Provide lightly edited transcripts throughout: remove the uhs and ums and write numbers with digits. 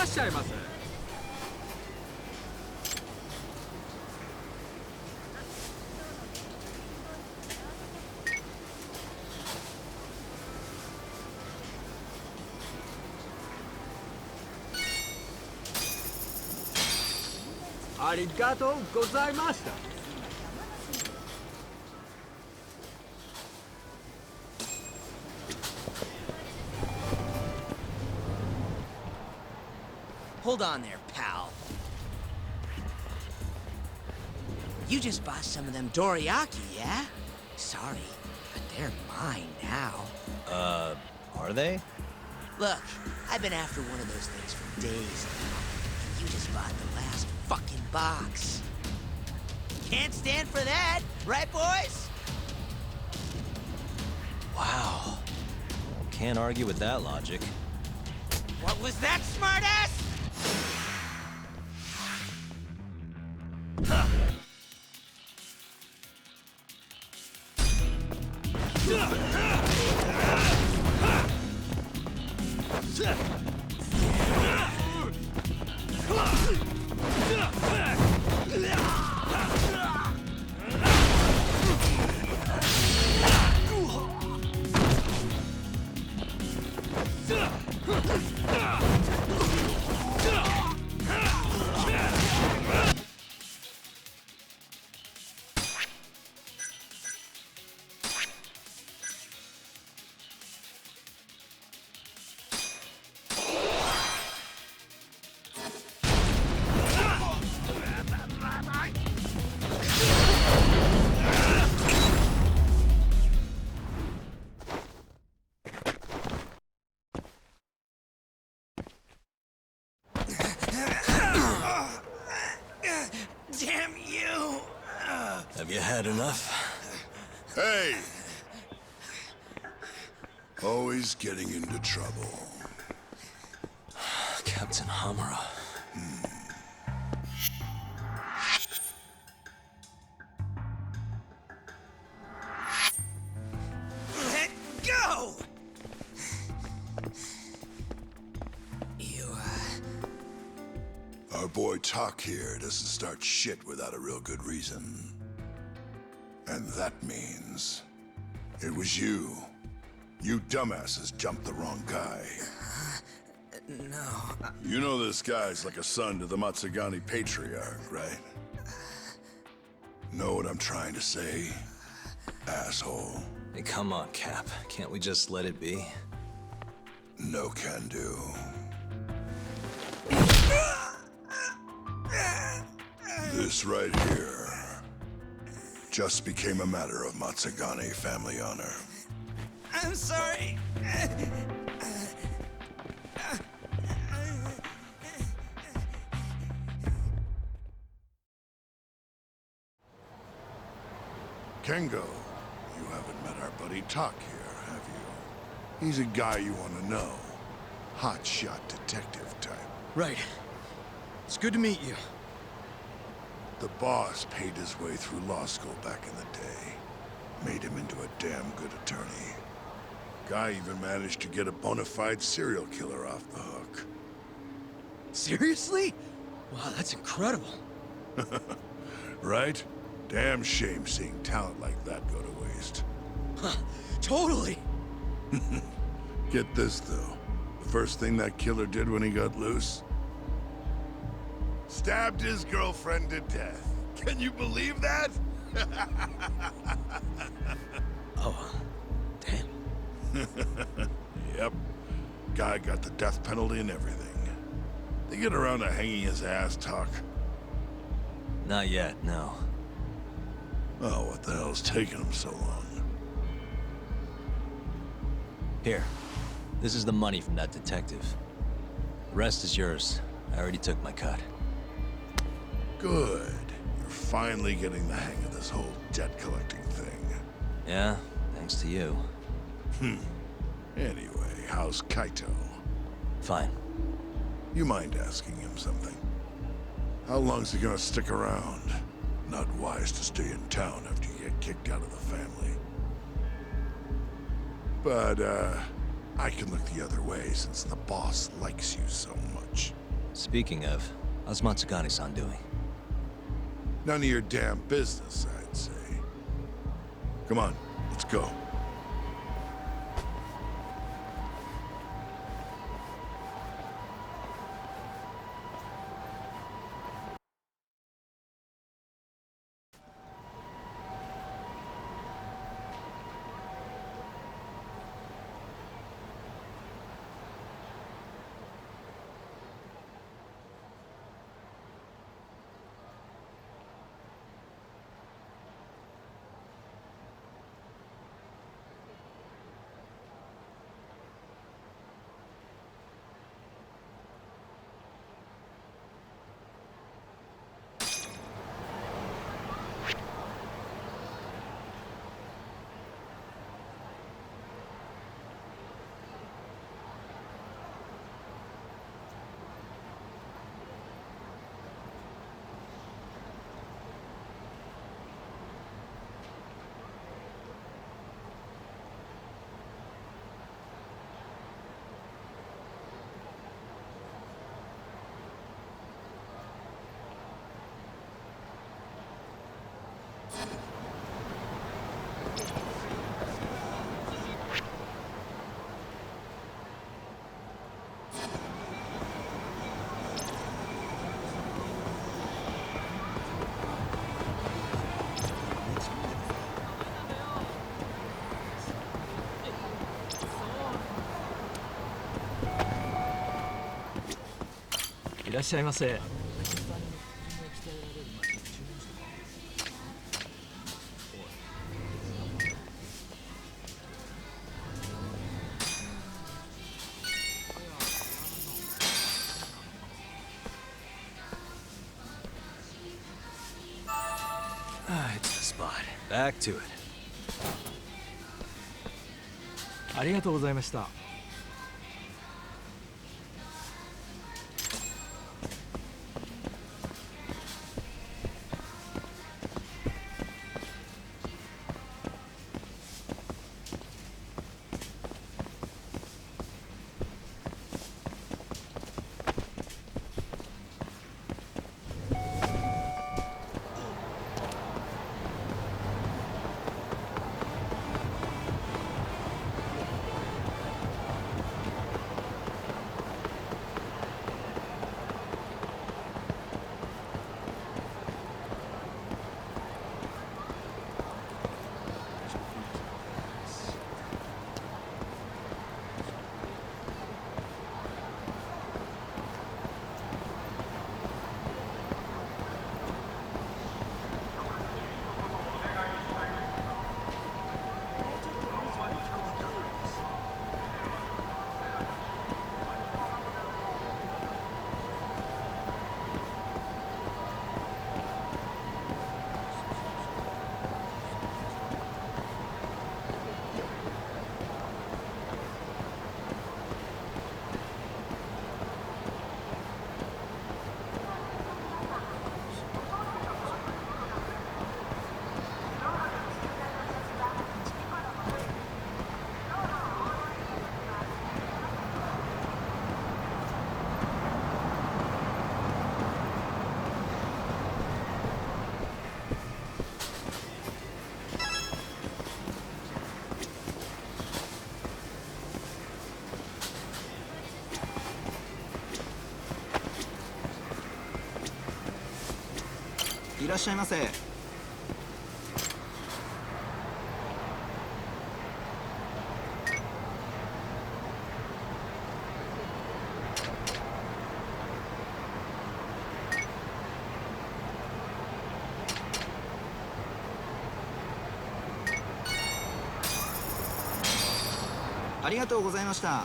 っしゃいませ。ありがとうございました。Hold on there, pal. You just bought some of them dorayaki, yeah? Sorry, but they're mine now. Are they? Look, I've been after one of those things for days now, and you just bought the last fucking box. Can't stand for that, right, boys? Wow. Can't argue with that logic. What was that, smartass? Damn you! Have you had enough? Hey! Always getting into trouble. Captain Hamura. Let go! You, Our boy Talk here doesn't start shit without a real good reason. And that means it was you. You dumbasses jumped the wrong guy. no. You know this guy's like a son to the Matsugani Patriarch, right? Know what I'm trying to say? Asshole. Hey, come on, Cap. Can't we just let it be? No can do. This right here just became a matter of Matsugani family honor. I'm sorry. Kengo, you haven't met our buddy Talk here, have you? He's a guy you want to know. Hotshot detective type. Right. It's good to meet you. The boss paid his way through law school back in the day. Made him into a damn good attorney. Guy even managed to get a bona fide serial killer off the hook. Seriously? Wow, that's incredible. Right? Damn shame seeing talent like that go to waste. Huh, totally. Get this, though. The first thing that killer did when he got loose? Stabbed his girlfriend to death. Can you believe that? Oh, damn. Yep. Guy got the death penalty and everything. They get around to hanging his ass, Talk. Not yet, no. Oh, what the hell's taking him so long? Here. This is the money from that detective. The rest is yours. I already took my cut. Good. You're finally getting the hang of this whole debt collecting thing. Yeah, thanks to you. Anyway, how's Kaito? Fine. You mind asking him something? How long's he gonna stick around? Not wise to stay in town after you get kicked out of the family. But, I can look the other way since the boss likes you so much. Speaking of, how's Matsugane-san doing? None of your damn business, I'd say. Come on, let's go.いらっしゃいませ。Ah, it's the spot. Back to it. ありがとうございました。いらっしゃいませ。ありがとうございました。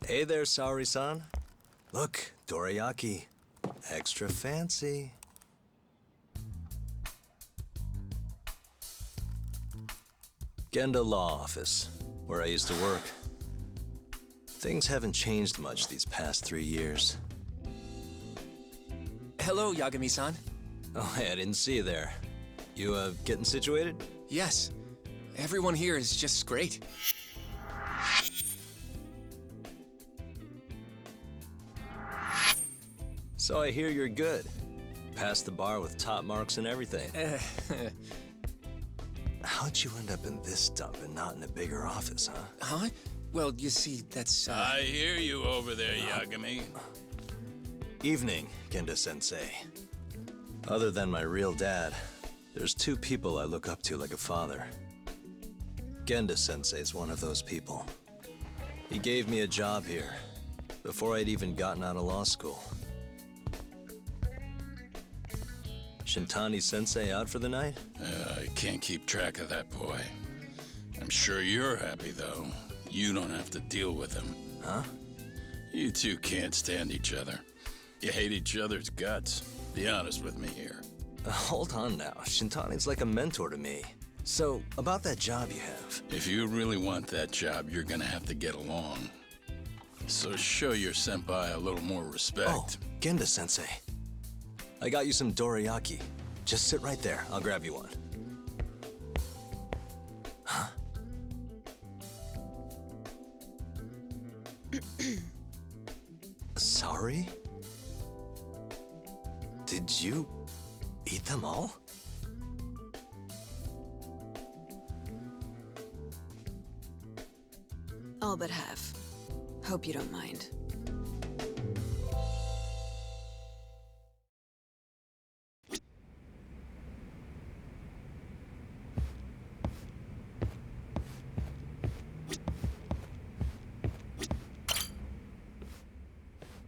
Hey there, Saori-san. Look, dorayaki. Extra fancy. Genda Law Office, where I used to work. Things haven't changed much these past 3 years. Hello, Yagami-san. Oh, hey, I didn't see you there. You, getting situated? Yes, everyone here is just great. So I hear you're good. Passed the bar with top marks and everything. How'd you end up in this dump and not in a bigger office, huh? Huh? Well, you see, that's, I hear you over there, Yagami. Evening, Genda-sensei. Other than my real dad, there's 2 people I look up to like a father. Genda-sensei's one of those people. He gave me a job here, before I'd even gotten out of law school. Shintani-sensei out for the night? I can't keep track of that boy. I'm sure you're happy, though. You don't have to deal with him. Huh? You two can't stand each other. You hate each other's guts. Be honest with me here. Hold on now. Shintani's like a mentor to me. So, about that job you have. If you really want that job, you're gonna have to get along. So show your senpai a little more respect. Oh, Genda-sensei. I got you some dorayaki. Just sit right there. I'll grab you one. Huh? Sorry? Did you eat them all? All but half. Hope you don't mind.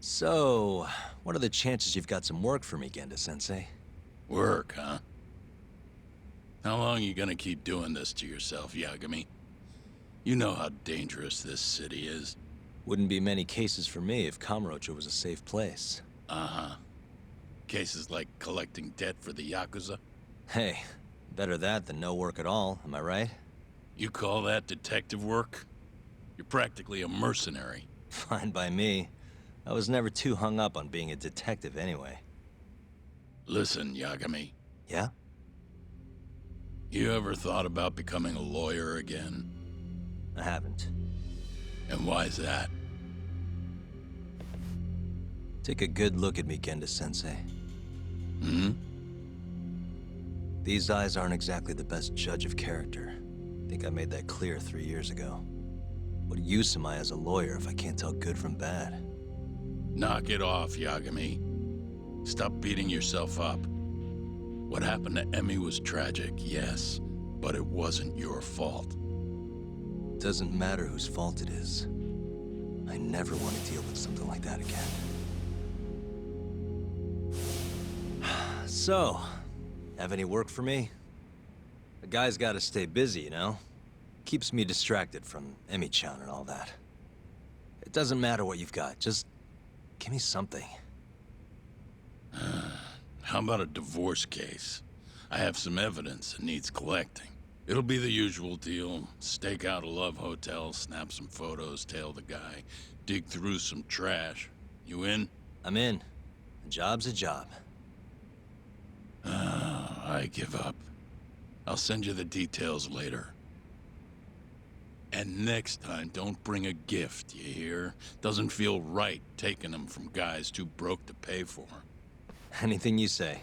So, what are the chances you've got some work for me, Genda-sensei? Work, huh? How long you gonna keep doing this to yourself, Yagami? You know how dangerous this city is. Wouldn't be many cases for me if Kamurocho was a safe place. Uh-huh. Cases like collecting debt for the Yakuza? Hey, better that than no work at all, am I right? You call that detective work? You're practically a mercenary. Fine by me. I was never too hung up on being a detective anyway. Listen, Yagami. Yeah? You ever thought about becoming a lawyer again? I haven't. And why's that? Take a good look at me, Genda-sensei. Hmm? These eyes aren't exactly the best judge of character. I think I made that clear 3 years ago. What use am I as a lawyer if I can't tell good from bad? Knock it off, Yagami. Stop beating yourself up. What happened to Emmy was tragic, yes, but it wasn't your fault. Doesn't matter whose fault it is. I never want to deal with something like that again. So, have any work for me? A guy's gotta stay busy, you know? Keeps me distracted from Emmy-chan and all that. It doesn't matter what you've got, just give me something. How about a divorce case? I have some evidence that needs collecting. It'll be the usual deal. Stake out a love hotel, snap some photos, tail the guy, dig through some trash. You in? I'm in. A job's a job. I give up. I'll send you the details later. And next time, don't bring a gift, you hear? Doesn't feel right taking them from guys too broke to pay for. Anything you say.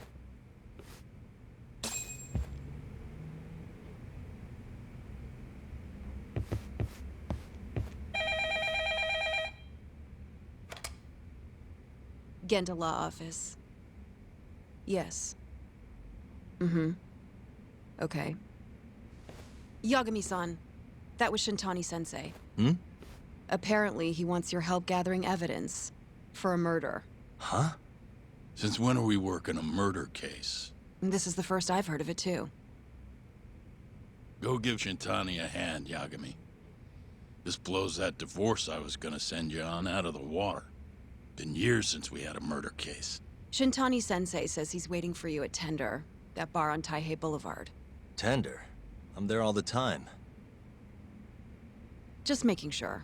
Genda Law Office. Yes. Mm-hmm. Okay. Yagami-san, that was Shintani-sensei. Hmm? Apparently, he wants your help gathering evidence for a murder. Huh? Since when are we working a murder case? This is the first I've heard of it, too. Go give Shintani a hand, Yagami. This blows that divorce I was gonna send you on out of the water. Been years since we had a murder case. Shintani Sensei says he's waiting for you at Tender, that bar on Taihei Boulevard. Tender? I'm there all the time. Just making sure.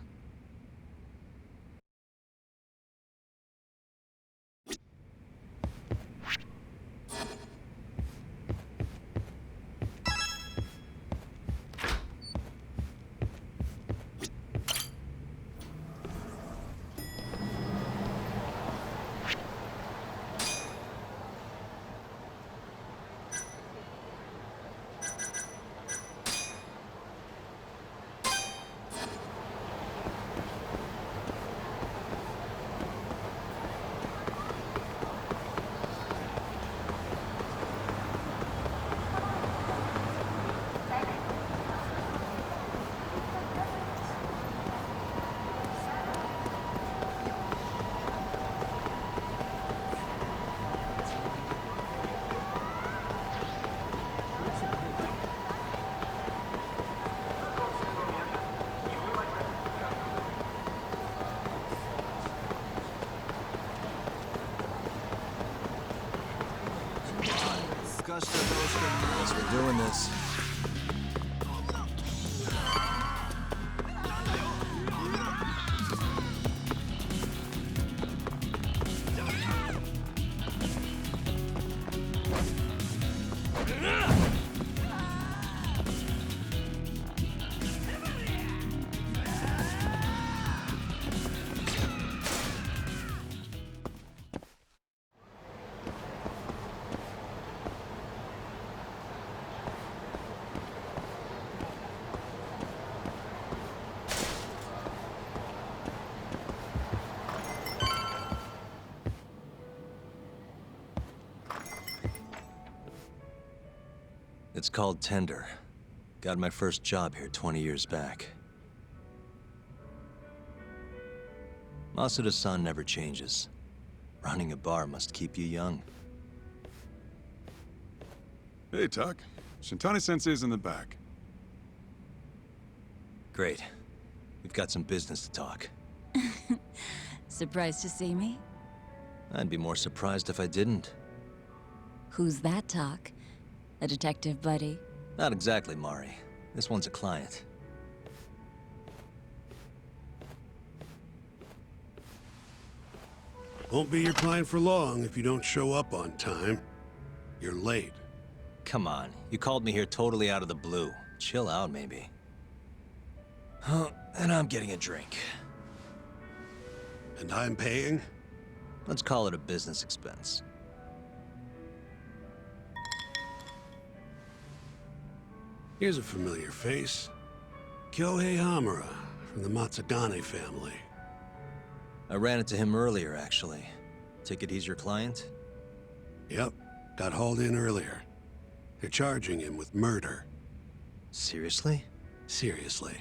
Guess we're doing this. It's called Tender. Got my first job here 20 years back. Masuda-san never changes. Running a bar must keep you young. Hey, Tuck. Shintani-sensei's in the back. Great. We've got some business to talk. Surprised to see me? I'd be more surprised if I didn't. Who's that, Talk? A detective buddy? Not exactly, Mari. This one's a client. Won't be your client for long if you don't show up on time. You're late. Come on, you called me here totally out of the blue. Chill out, maybe. Oh, and I'm getting a drink. And I'm paying? Let's call it a business expense. Here's a familiar face. Kyohei Hamura, from the Matsugane family. I ran into him earlier, actually. Ticket he's your client? Yep, got hauled in earlier. They're charging him with murder. Seriously? Seriously.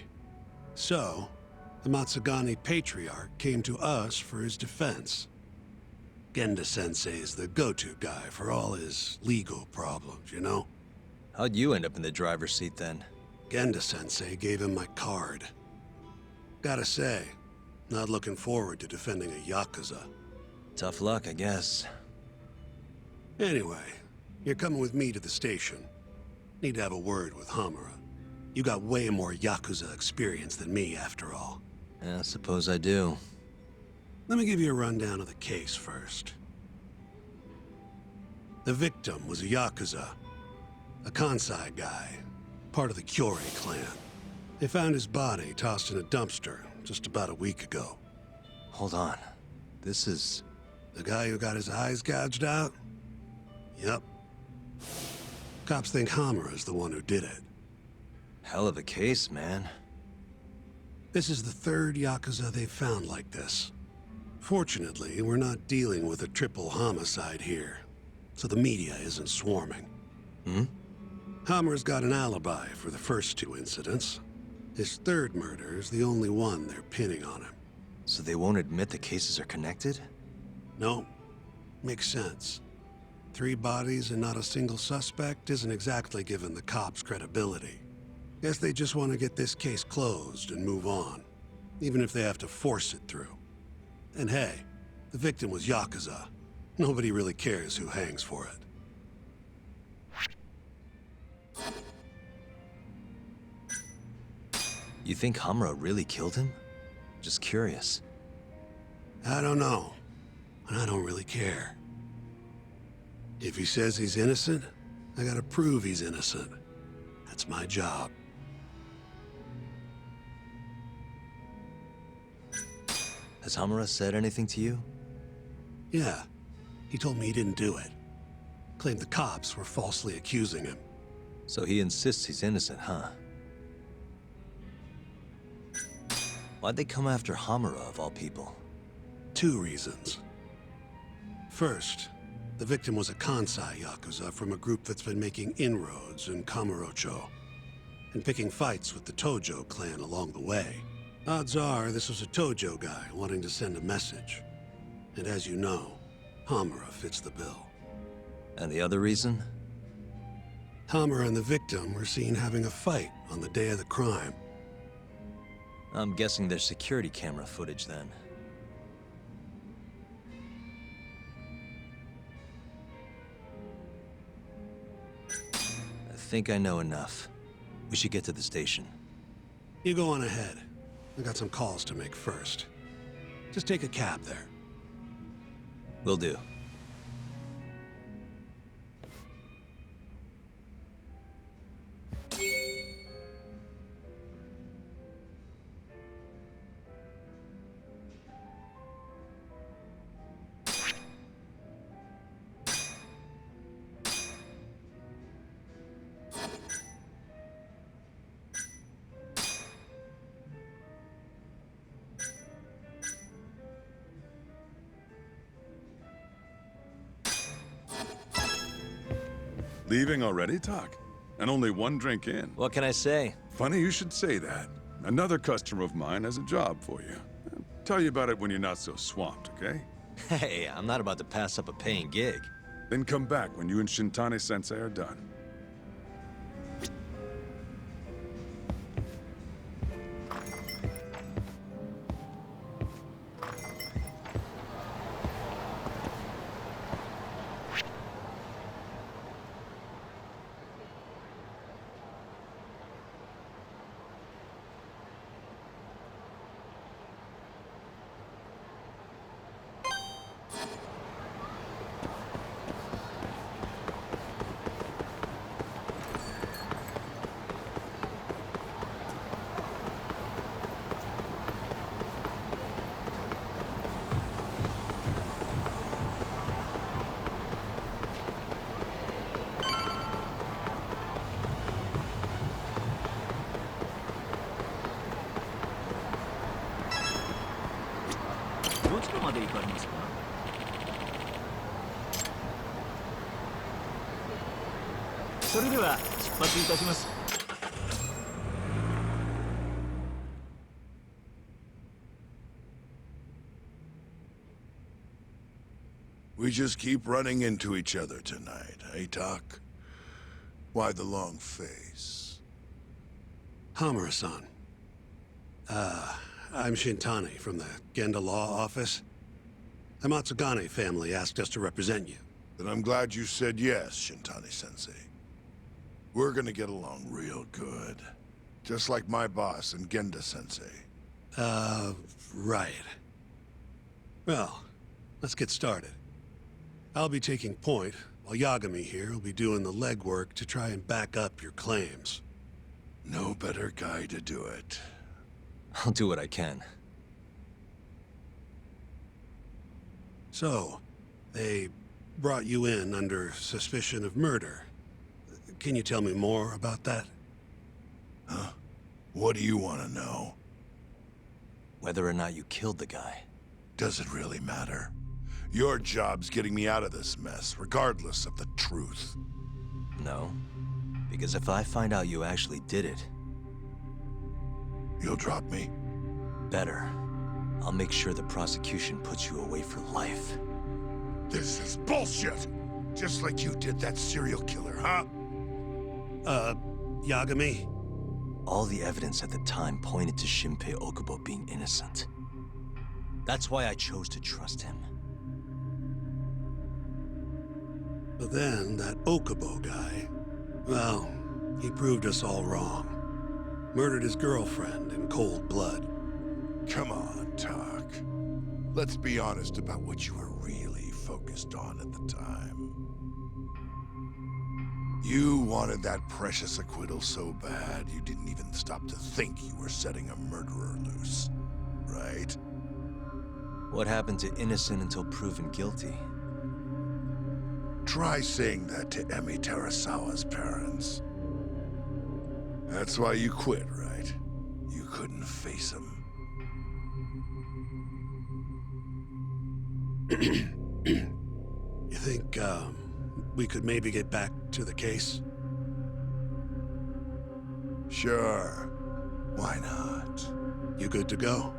So, the Matsugane Patriarch came to us for his defense. Genda-sensei is the go-to guy for all his legal problems, you know? How'd you end up in the driver's seat then? Genda-sensei gave him my card. Gotta say, not looking forward to defending a Yakuza. Tough luck, I guess. Anyway, you're coming with me to the station. Need to have a word with Hamura. You got way more Yakuza experience than me, after all. Yeah, I suppose I do. Let me give you a rundown of the case first. The victim was a Yakuza. A Kansai guy, part of the Kyorei clan. They found his body tossed in a dumpster just about a week ago. Hold on. This is... The guy who got his eyes gouged out? Yep. Cops think Hamura's the one who did it. hell of a case, man. This is the third Yakuza they've found like this. Fortunately, we're not dealing with a triple homicide here, so the media isn't swarming. Hammer's got an alibi for the first two incidents. His third murder is the only one they're pinning on him. So they won't admit the cases are connected? No. Makes sense. 3 bodies and not a single suspect isn't exactly giving the cops credibility. Guess they just want to get this case closed and move on. even if they have to force it through. And hey, the victim was Yakuza. Nobody really cares who hangs for it. You think Hamura really killed him? Just curious. I don't know, and I don't really care. If he says he's innocent, I gotta prove he's innocent. That's my job. Has Hamura said anything to you? Yeah, he told me he didn't do it. Claimed the cops were falsely accusing him. So he insists he's innocent, huh? Why'd they come after Hamura, of all people? 2 reasons. First, the victim was a Kansai Yakuza from a group that's been making inroads in Kamurocho, and picking fights with the Tojo clan along the way. Odds are this was a Tojo guy wanting to send a message. And as you know, Hamura fits the bill. And the other reason? Hamura and the victim were seen having a fight on the day of the crime. I'm guessing there's security camera footage then. I think I know enough. We should get to the station. You go on ahead. I got some calls to make first. Just take a cab there. Will do. Leaving already, Tak? And only 1 drink in. What can I say? Funny you should say that. Another customer of mine has a job for you. I'll tell you about it when you're not so swamped, okay? Hey, I'm not about to pass up a paying gig. Then come back when you and Shintani-sensei are done. We just keep running into each other tonight, eh, Tak? Why the long face? Hamura-san. I'm Shintani from the Genda Law Office. The Matsugane family asked us to represent you. Then I'm glad you said yes, Shintani-sensei. We're gonna get along real good. Just like my boss and Genda-sensei. Right. Well, let's get started. I'll be taking point, while Yagami here will be doing the legwork to try and back up your claims. No better guy to do it. I'll do what I can. So, they brought you in under suspicion of murder. Can you tell me more about that? Huh? What do you want to know? Whether or not you killed the guy. Does it really matter? Your job's getting me out of this mess, regardless of the truth. No. Because if I find out you actually did it... You'll drop me? Better. I'll make sure the prosecution puts you away for life. This is bullshit! Just like you did that serial killer, huh? Yagami? All the evidence at the time pointed to Shinpei Okubo being innocent. That's why I chose to trust him. But then, that Okubo guy, well, he proved us all wrong. Murdered his girlfriend in cold blood. Come on, Tak. Let's be honest about what you were really focused on at the time. You wanted that precious acquittal so bad, you didn't even stop to think you were setting a murderer loose, right? What happened to innocent until proven guilty? Try saying that to Emi Terasawa's parents. That's why you quit, right? You couldn't face him. You think, we could maybe get back to the case? Sure. Why not? You good to go?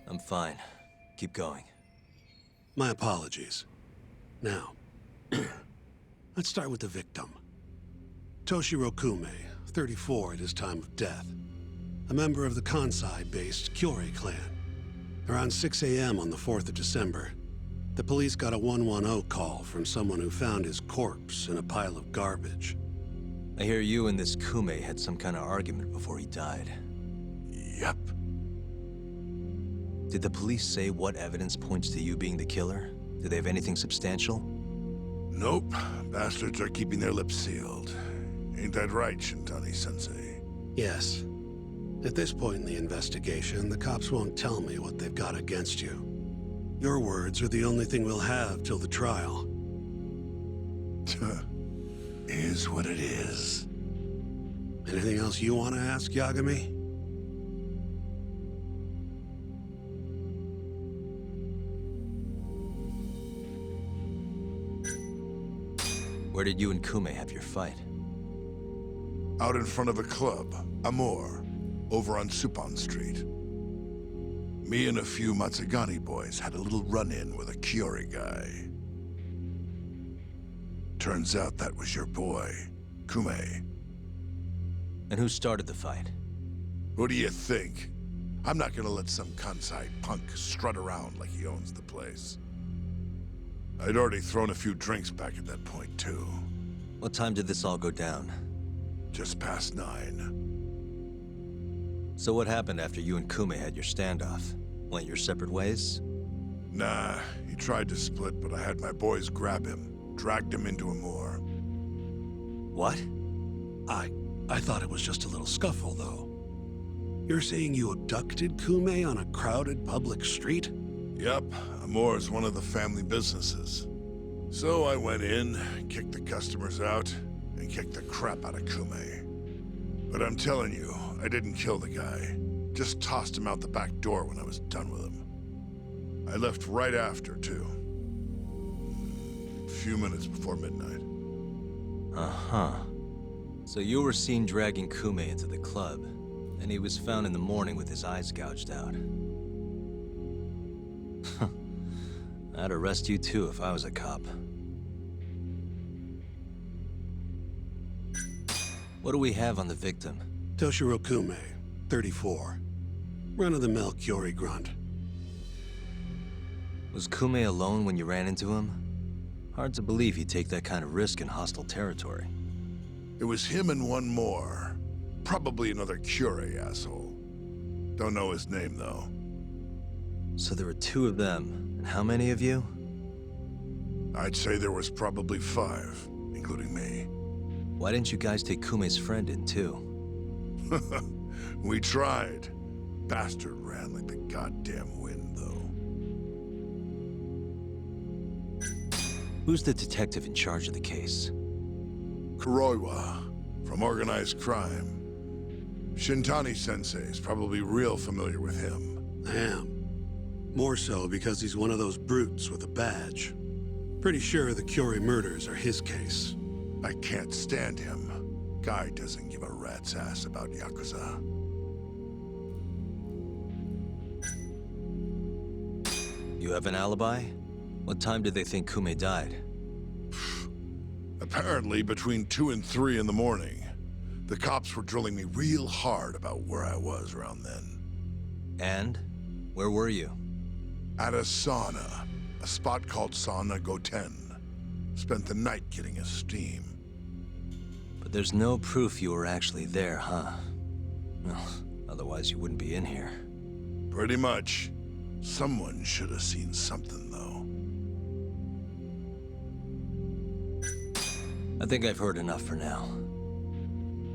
I'm fine. Keep going. My apologies. Now, let's start with the victim. Toshiro Kume, 34 at his time of death. A member of the Kansai-based Kyorei clan. Around 6 a.m. on the 4th of December, the police got a 110 call from someone who found his corpse in a pile of garbage. I hear you and this Kume had some kind of argument before he died. Yep. Did the police say what evidence points to you being the killer? Do they have anything substantial? Nope. Bastards are keeping their lips sealed. Ain't that right, Shintani-sensei? Yes. At this point in the investigation, the cops won't tell me what they've got against you. Your words are the only thing we'll have till the trial. Is what it is. Anything else you want to ask, Yagami? Where did you and Kume have your fight? Out in front of a club, Amor, over on Supon Street. Me and a few Matsugani boys had a little run-in with a Kyorei guy. Turns out that was your boy, Kume. And who started the fight? What do you think? I'm not gonna let some Kansai punk strut around like he owns the place. I'd already thrown a few drinks back at that point, too. What time did this all go down? Just past 9. So what happened after you and Kume had your standoff? Went your separate ways? Nah, he tried to split, but I had my boys grab him, dragged him into Amor. What? I thought it was just a little scuffle, though. You're saying you abducted Kume on a crowded public street? Yep, Amor's one of the family businesses. So I went in, kicked the customers out, and kicked the crap out of Kume. But I'm telling you, I didn't kill the guy. Just tossed him out the back door when I was done with him. I left right after, too. A few minutes before midnight. Uh-huh. So you were seen dragging Kume into the club, and he was found in the morning with his eyes gouged out. I'd arrest you too if I was a cop. What do we have on the victim? Toshiro Kume, 34. Run-of-the-mill Kyorei grunt. Was Kume alone when you ran into him? Hard to believe he'd take that kind of risk in hostile territory. It was him and one more. Probably another Kyorei asshole. Don't know his name, though. So there were 2 of them. And how many of you? I'd say there was probably 5, including me. Why didn't you guys take Kume's friend in, too? We tried. Bastard ran like the goddamn wind, though. Who's the detective in charge of the case? Kuroiwa, from Organized Crime. Shintani-sensei is probably real familiar with him. I am. More so because he's one of those brutes with a badge. Pretty sure the Kyorei murders are his case. I can't stand him. Guy doesn't give a rat's ass about Yakuza. You have an alibi? What time did they think Kume died? Apparently, between 2 and 3 in the morning, the cops were drilling me real hard about where I was around then. And? Where were you? At a sauna, a spot called Sauna Goten. Spent the night getting a steam. But there's no proof you were actually there, huh? Well, otherwise you wouldn't be in here. Pretty much. Someone should have seen something, though. I think I've heard enough for now.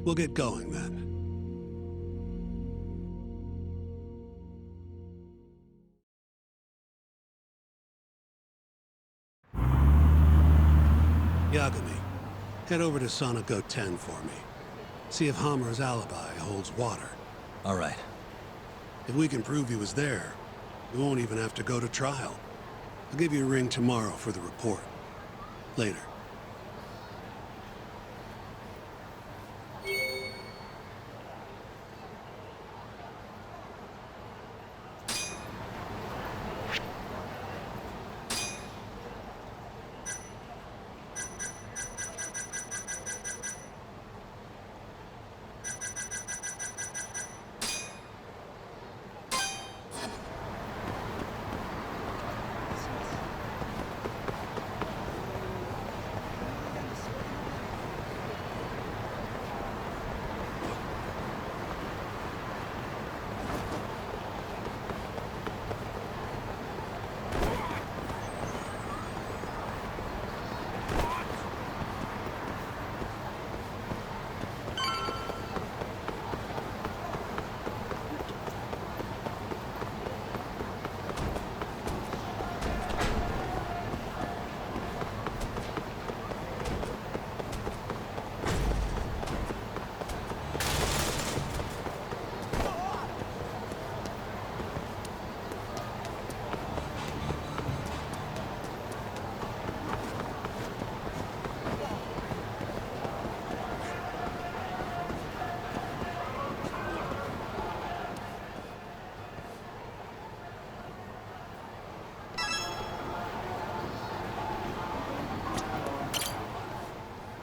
We'll get going then. Yagami, head over to Sauna Goten for me. See if Hamura's alibi holds water. All right. If we can prove he was there, we won't even have to go to trial. I'll give you a ring tomorrow for the report. Later.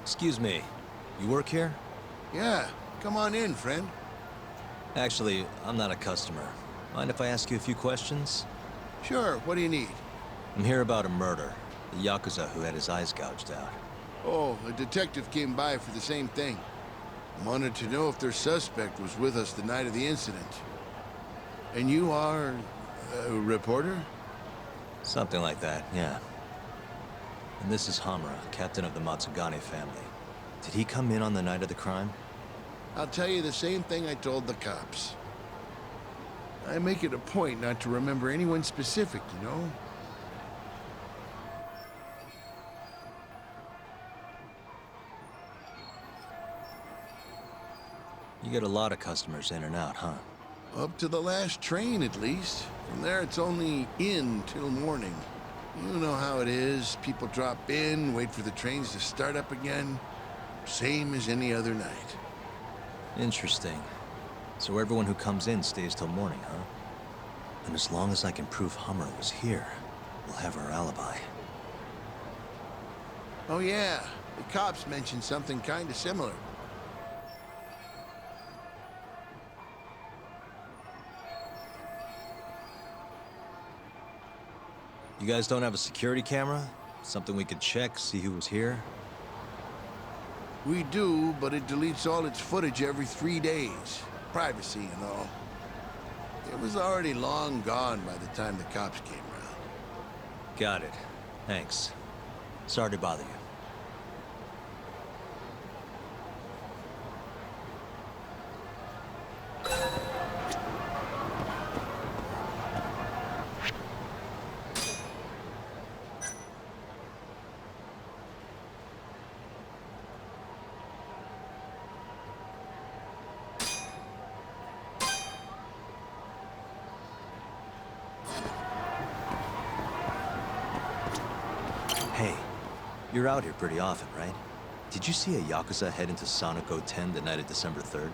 Excuse me, you work here? Yeah, come on in, friend. Actually, I'm not a customer. Mind if I ask you a few questions? Sure, what do you need? I'm here about a murder. The Yakuza who had his eyes gouged out. Oh, a detective came by for the same thing. Wanted to know if their suspect was with us the night of the incident. And you are a reporter? Something like that, yeah. And this is Hamura, captain of the Matsugane family. Did he come in on the night of the crime? I'll tell you the same thing I told the cops. I make it a point not to remember anyone specific, you know? You get a lot of customers in and out, huh? Up to the last train, at least. From there, it's only in till morning. You know how it is. People drop in, wait for the trains to start up again. Same as any other night. Interesting. So everyone who comes in stays till morning, huh? And as long as I can prove Hamura was here, we'll have our alibi. Oh yeah, the cops mentioned something kind of similar. You guys don't have a security camera? Something we could check, see who was here? We do, but it deletes all its footage every 3 days. Privacy and all. It was already long gone by the time the cops came around. Got it. Thanks. Sorry to bother you. Hey, you're out here pretty often, right? Did you see a Yakuza head into Sauna Goten the night of December 3rd?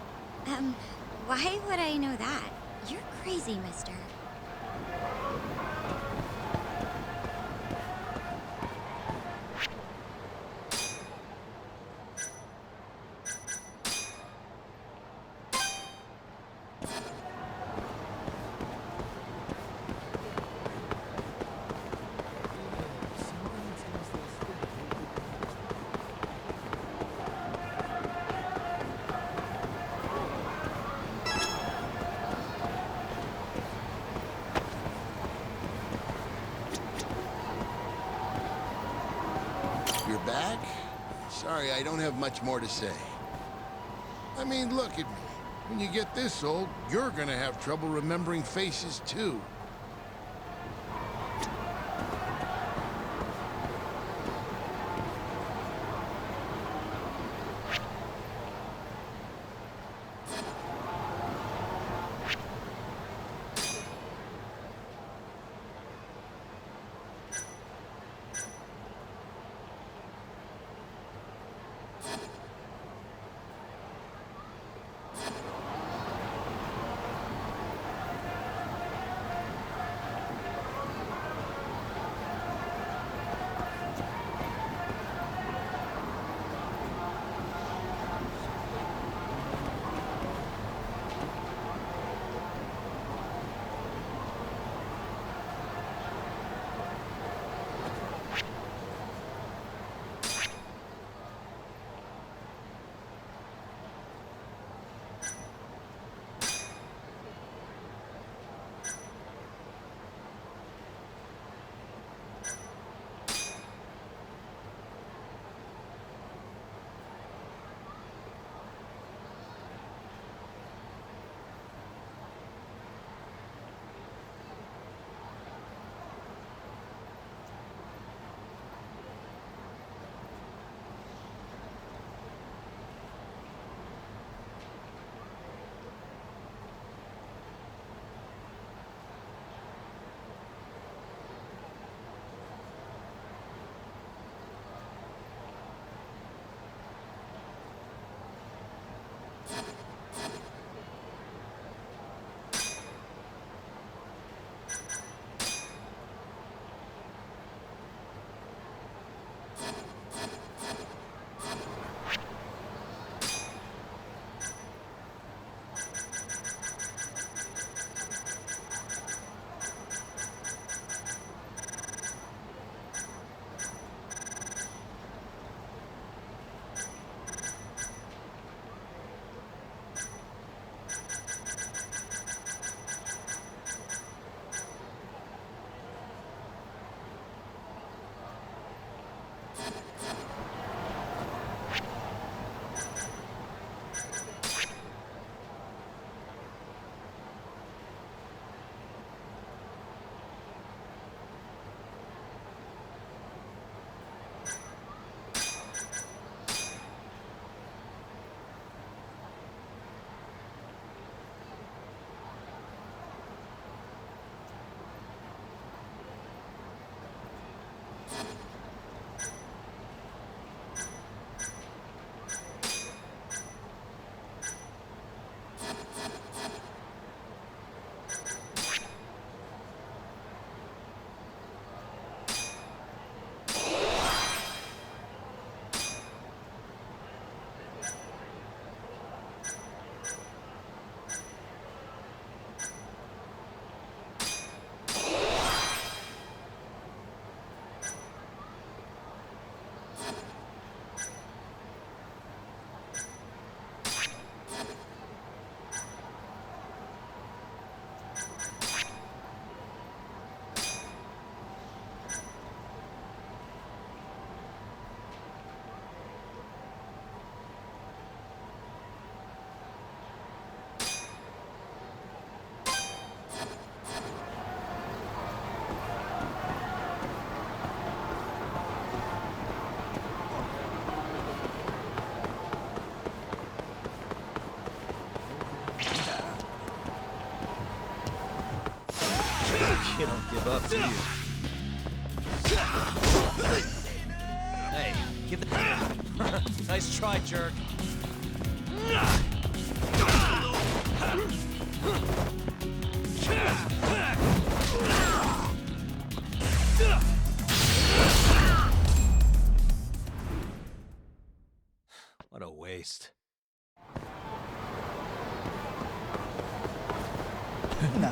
Why would I know that? You're crazy, mister. You're back? Sorry, I don't have much more to say. I mean, look at me. When you get this old, you're gonna have trouble remembering faces, too. You don't give up, do you? Hey, give the... Nice try, jerk. What a waste. 何？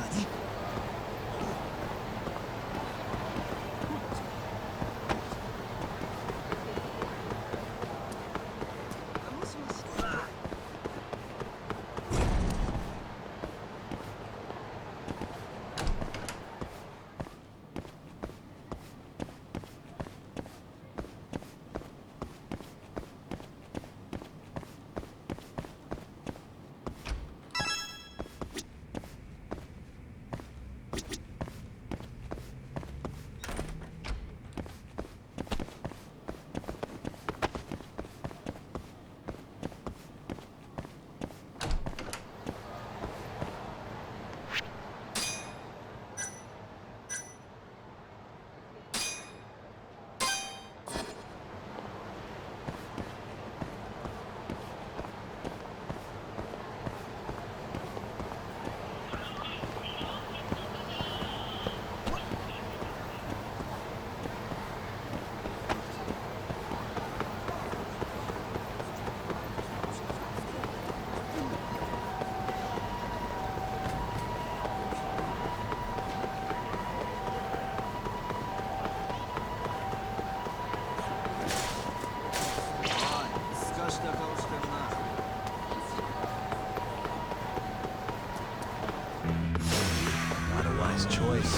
Not a wise choice.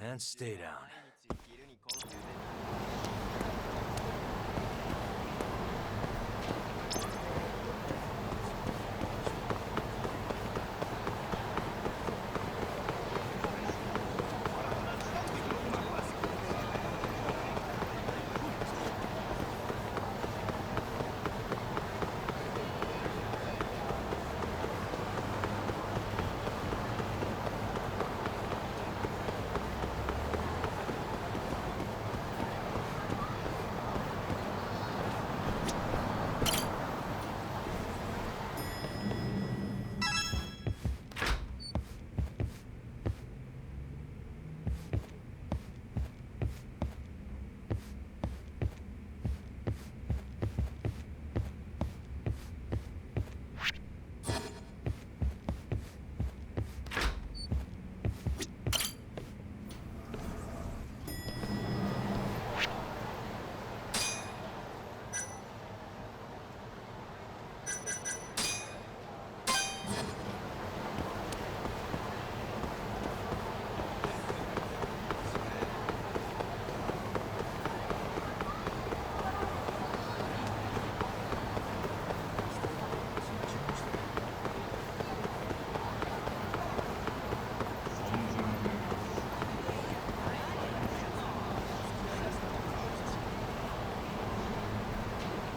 And stay down.